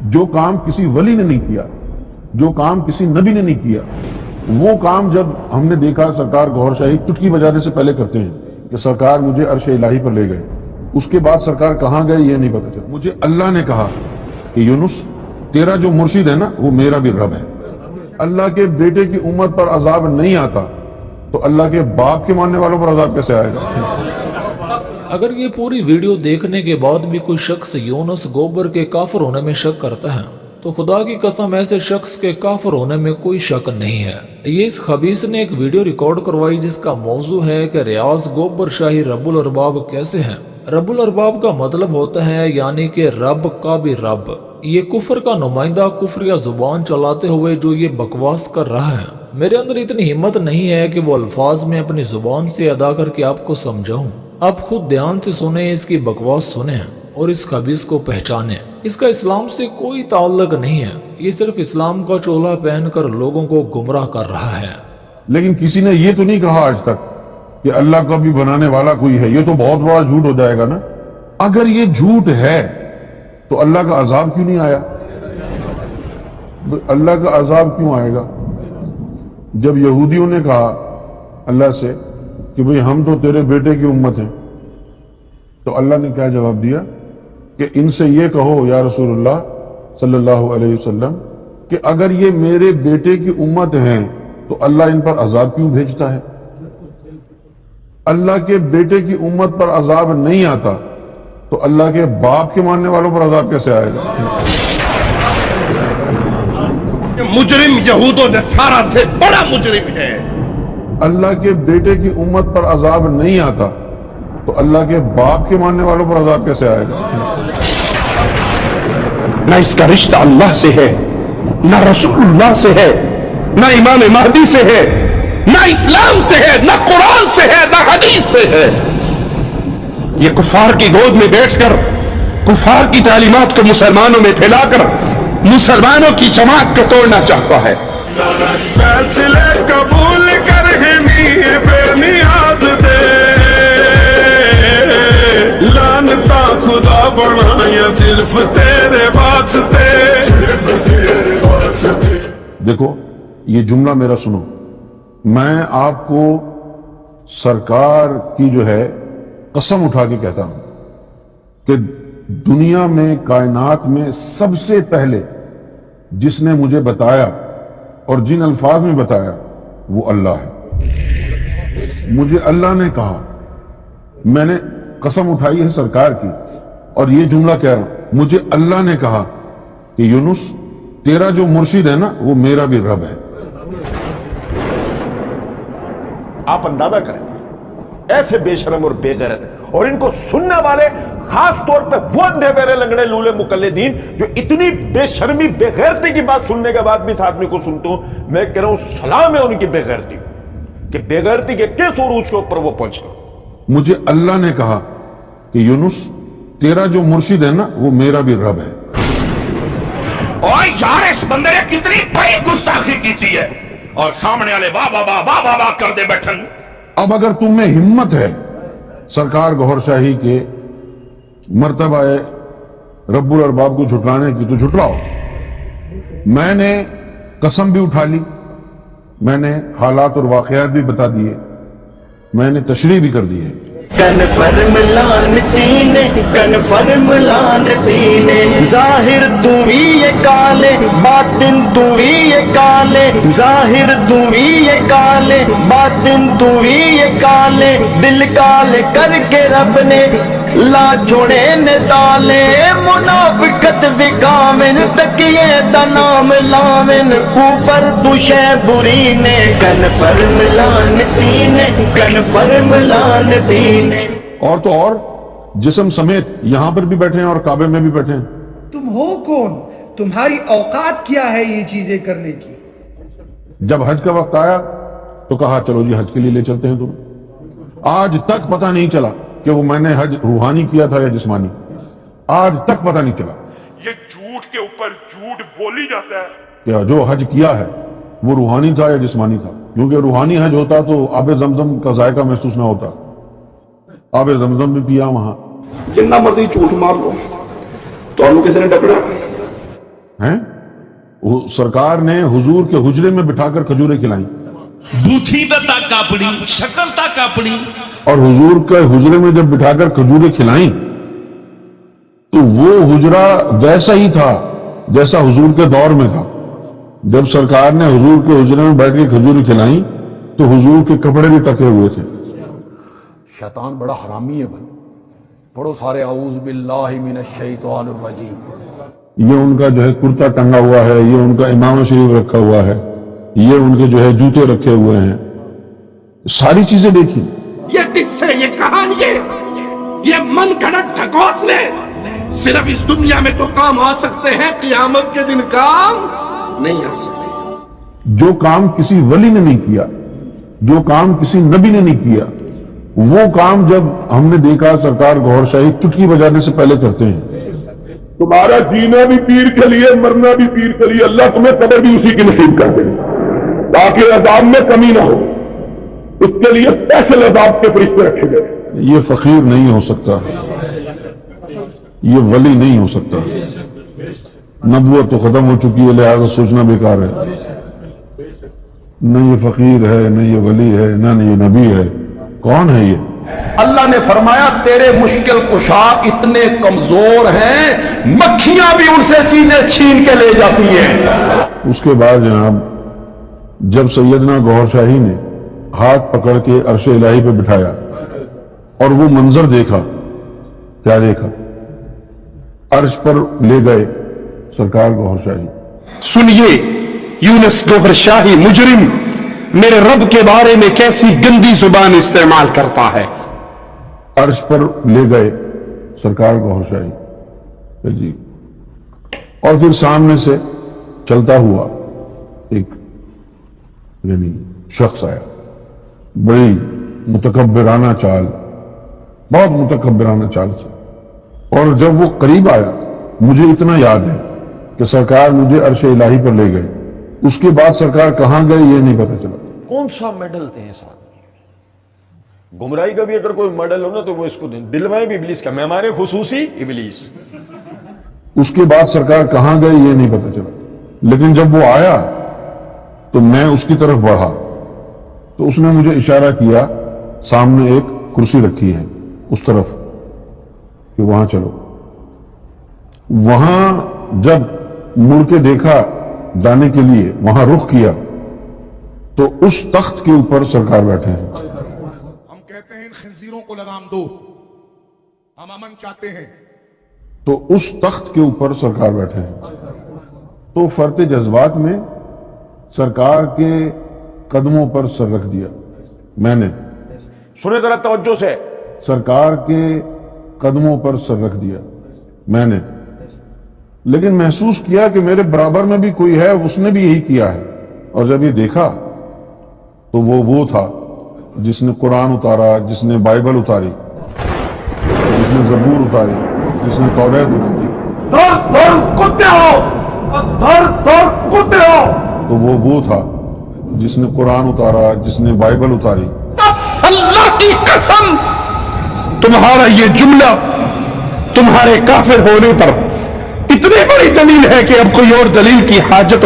جو کام کسی ولی نے نہیں کیا، جو کام کسی نبی نے نہیں کیا، وہ کام جب ہم نے دیکھا سرکار گوھر شاہی چٹکی بجانے سے پہلے کرتے ہیں کہ سرکار مجھے عرش الہی پر لے گئے، اس کے بعد سرکار کہاں گئے یہ نہیں پتا چلا۔ مجھے اللہ نے کہا کہ یونس تیرا جو مرشد ہے نا وہ میرا بھی رب ہے۔ اللہ کے بیٹے کی امت پر عذاب نہیں آتا تو اللہ کے باپ کے ماننے والوں پر عذاب کیسے آئے گا؟ اگر یہ پوری ویڈیو دیکھنے کے بعد بھی کوئی شخص یونس گوبر کے کافر ہونے میں شک کرتا ہے تو خدا کی قسم ایسے شخص کے کافر ہونے میں کوئی شک نہیں ہے۔ یہ اس خبیث نے ایک ویڈیو ریکارڈ کروائی جس کا موضوع ہے کہ ریاض گوبر شاہی رب الارباب کیسے ہیں۔ رب الارباب کا مطلب ہوتا ہے یعنی کہ رب کا بھی رب۔ یہ کفر کا نمائندہ کفریہ زبان چلاتے ہوئے جو یہ بکواس کر رہا ہے، میرے اندر اتنی ہمت نہیں ہے کہ وہ الفاظ میں اپنی زبان سے ادا کر کے آپ کو سمجھاؤں۔ آپ خود دھیان سے سنیں، اس کی بکواس سنیں اور اس خبیث کو پہچانیں۔ اس کا اسلام سے کوئی تعلق نہیں ہے، یہ صرف اسلام کا چولہا پہن کر لوگوں کو گمراہ کر رہا ہے۔ لیکن کسی نے یہ تو نہیں کہا آج تک کہ اللہ کا بھی بنانے والا کوئی ہے۔ یہ تو بہت بڑا جھوٹ ہو جائے گا نا۔ اگر یہ جھوٹ ہے تو اللہ کا عذاب کیوں نہیں آیا؟ اللہ کا عذاب کیوں آئے گا؟ جب یہودیوں نے کہا اللہ سے کہ بھئی ہم تو تیرے بیٹے کی امت ہیں، تو اللہ نے کیا جواب دیا کہ ان سے یہ کہو یا رسول اللہ صلی اللہ علیہ وسلم کہ اگر یہ میرے بیٹے کی امت ہیں تو اللہ ان پر عذاب کیوں بھیجتا ہے؟ اللہ کے بیٹے کی امت پر عذاب نہیں آتا تو اللہ کے باپ کے ماننے والوں پر عذاب کیسے آئے گا؟ مجرم یہود و نصارہ سے بڑا مجرم ہے۔ اللہ کے بیٹے کی امت پر عذاب نہیں آتا تو اللہ کے باپ کے ماننے والوں پر عذاب کیسے آئے گا؟ نہ اس کا رشتہ اللہ سے ہے، نہ رسول اللہ سے ہے، نہ امام مہدی سے ہے، نہ اسلام سے ہے، نہ قرآن سے ہے، نہ حدیث سے ہے۔ یہ کفار کی گود میں بیٹھ کر کفار کی تعلیمات کو مسلمانوں میں پھیلا کر مسلمانوں کی جماعت کو توڑنا چاہتا ہے۔ فیصلے قبول کر ہمیں بے نیاز دے، لانتا خدا بنایا صرف تیرے واسطے۔ دیکھو یہ جملہ میرا سنو، میں آپ کو سرکار کی جو ہے قسم اٹھا کے کہتا ہوں کہ دنیا میں کائنات میں سب سے پہلے جس نے مجھے بتایا اور جن الفاظ میں بتایا وہ اللہ ہے۔ مجھے اللہ نے کہا، میں نے قسم اٹھائی ہے سرکار کی اور یہ جملہ کہہ رہا ہوں، مجھے اللہ نے کہا کہ یونس تیرا جو مرشد ہے نا وہ میرا بھی رب ہے۔ آپ اندازہ کریں ایسے بے شرم اور بے غیرت، اور ان کو سننے والے خاص طور پہ وہ اندھے بہرے لنگڑے لولے مقلدین جو اتنی بے شرمی بے غیرتی کی بات سننے کے بعد بھی اس آدمی کو سنتا ہوں، میں کہہ رہا ہوں سلام ہے ان کی بے غیرتی کہ بے غیرتی کے کس عروج کے اوپر وہ پہنچے۔ مجھے اللہ نے کہا کہ یونس تیرا جو مرشد ہے نا وہ میرا بھی رب ہے۔ اور یار اس بندے نے کتنی بڑی گستاخی کی تھی ہے، اور سامنے والے واہ واہ واہ واہ واہ کر دے بیٹھن۔ اب اگر تم میں ہمت ہے سرکار گوھر شاہی کے مرتبہ رب الارباب کو جھٹلانے کی تو جھٹلاؤ۔ میں نے قسم بھی اٹھا لی، میں نے حالات اور واقعات بھی بتا دیے، میں نے تشریح بھی کر دی ہے۔ کنفرم لانتی نے ظاہر تو ہی یہ کالے، باطن تو ہی یہ کالے، ظاہر تو ہی یہ کالے، باطن تو ہی یہ کالے، دل کالے کر کے رب نے لا چھوڑے نے تالے، منافقت وکامن تکیے دا نام لامن، اوپر تو شے بری نے کنفرم لانتی نے، کنفرم لانتی نے۔ اور تو اور جسم سمیت یہاں پر بھی بیٹھے ہیں اور کعبے میں بھی بیٹھے ہیں۔ تم ہو کون؟ تمہاری اوقات کیا ہے یہ چیزیں کرنے کی؟ جب حج کا وقت آیا تو کہا چلو جی حج کے لیے لے چلتے ہیں تم۔ آج تک پتہ نہیں چلا کہ وہ میں نے حج روحانی کیا تھا یا جسمانی، آج تک پتہ نہیں چلا۔ یہ جھوٹ کے اوپر جھوٹ بولی جاتا ہے۔ کہ جو حج کیا ہے وہ روحانی تھا یا جسمانی تھا، کیونکہ روحانی حج ہوتا تو آب زمزم کا ذائقہ محسوس نہ ہوتا، آب زمزم بھی پیا وہاں۔ جتنا مرضی جھوٹ مار لو تو کسی نے ڈکنا ہیں وہ سرکار نے حضور کے حجرے میں بٹھا کر کھجوریں کھلائیں بوتھی دا تک اپنی شکل تک اپنی اور حضور کے حجرے میں جب بٹھا کر کھجوریں کھلائیں تو وہ حجرہ ویسا ہی تھا جیسا حضور کے دور میں تھا. جب سرکار نے حضور کے حجرے میں بیٹھ کے کھجوریں کھلائیں تو حضور کے کپڑے بھی ٹکے ہوئے تھے. شیطان بڑا حرامی ہے بھائی. پڑھو سارے اعوذ باللہ من الشیطان الرجیم. یہ ان کا جو ہے کرتا ٹنگا ہوا ہے, یہ ان کا امام شریف رکھا ہوا ہے, یہ ان کے جو ہے جوتے رکھے ہوئے ہیں, ساری چیزیں دیکھی. یہ قصے, یہ کہانی, یہ من گھڑت ڈھکوسلے صرف اس دنیا میں تو کام آ سکتے ہیں, قیامت کے دن کام نہیں آ سکتے. جو کام کسی ولی نے نہیں کیا, جو کام کسی نبی نے نہیں کیا, وہ کام جب ہم نے دیکھا سرکار گوھر شاہی چٹکی بجانے سے پہلے کرتے ہیں. تمہارا جینا بھی پیر کے لیے, مرنا بھی پیر کے لیے. اللہ تمہیں قبر بھی اسی کی نصیب کر دے تاکہ عذاب میں کمی نہ ہو. اس کے لیے اسپیشل عذاب کے فرشتے رکھے گئے. یہ فقیر نہیں ہو سکتا, یہ ولی نہیں ہو سکتا. نبوت تو ختم ہو چکی ہے, لہذا سوچنا بیکار ہے. نہ یہ فقیر ہے, نہ یہ ولی ہے, نہ یہ نبی ہے. کون ہے یہ؟ اللہ نے فرمایا تیرے مشکل کشا اتنے کمزور ہیں, مکھیاں بھی ان سے چیزیں چھین کے لے جاتی ہیں. اس کے بعد جناب جب سیدنا گوھر شاہی نے ہاتھ پکڑ کے عرش الہی پہ بٹھایا اور وہ منظر دیکھا, کیا دیکھا؟ عرش پر لے گئے سرکار گوھر شاہی. سنیے یونس گوھر شاہی مجرم میرے رب کے بارے میں کیسی گندی زبان استعمال کرتا ہے. عرش پر لے گئے سرکار گوھر شاہی جی, اور پھر سامنے سے چلتا ہوا ایک یعنی شخص آیا, بڑی متکبرانہ چال, بہت متکبرانہ چال سے. اور جب وہ قریب آیا, مجھے اتنا یاد ہے کہ سرکار مجھے عرش الہی پر لے گئے. اس کے بعد سرکار کہاں گئے یہ نہیں پتہ چلا. کون سا میڈل تھے اس آدمی؟ گمراہی کا بھی اگر کوئی میڈل ہو نا تو وہ اس کو دیں. دلوائے بھی ابلیس کا مہمان خصوصی ابلیس. اس کے بعد سرکار کہاں گئے یہ نہیں پتہ چلا. لیکن جب وہ آیا تو میں اس کی طرف بڑھا تو اس نے مجھے اشارہ کیا, سامنے ایک کرسی رکھی ہے اس طرف, کہ وہاں چلو. وہاں جب مڑ کے دیکھا جانے کے لیے, وہاں رخ کیا تو اس تخت کے اوپر سرکار بیٹھے ہیں. ہم کہتے ہیں ان خنزیروں کو لگام دو, ہم امن چاہتے ہیں. تو اس تخت کے اوپر سرکار بیٹھے ہیں. تو فرط جذبات میں سرکار کے قدموں پر سر رکھ دیا میں نے. سنے ذرا توجہ سے, سرکار کے قدموں پر سر رکھ دیا میں نے. لیکن محسوس کیا کہ میرے برابر میں بھی کوئی ہے, اس نے بھی یہی کیا ہے. اور جب یہ دیکھا تو وہ تھا جس نے قرآن اتارا, جس نے بائبل اتاری, جس نے زبور اتاری, جس نے توریت اتاری. تو وہ تھا جس نے قرآن اتارا, جس نے بائبل اتاری. اللہ کی قسم تمہارا یہ جملہ تمہارے کافر ہونے پر اتنی بڑی دلیل ہے کہ اب کوئی اور دلیل کی حاجت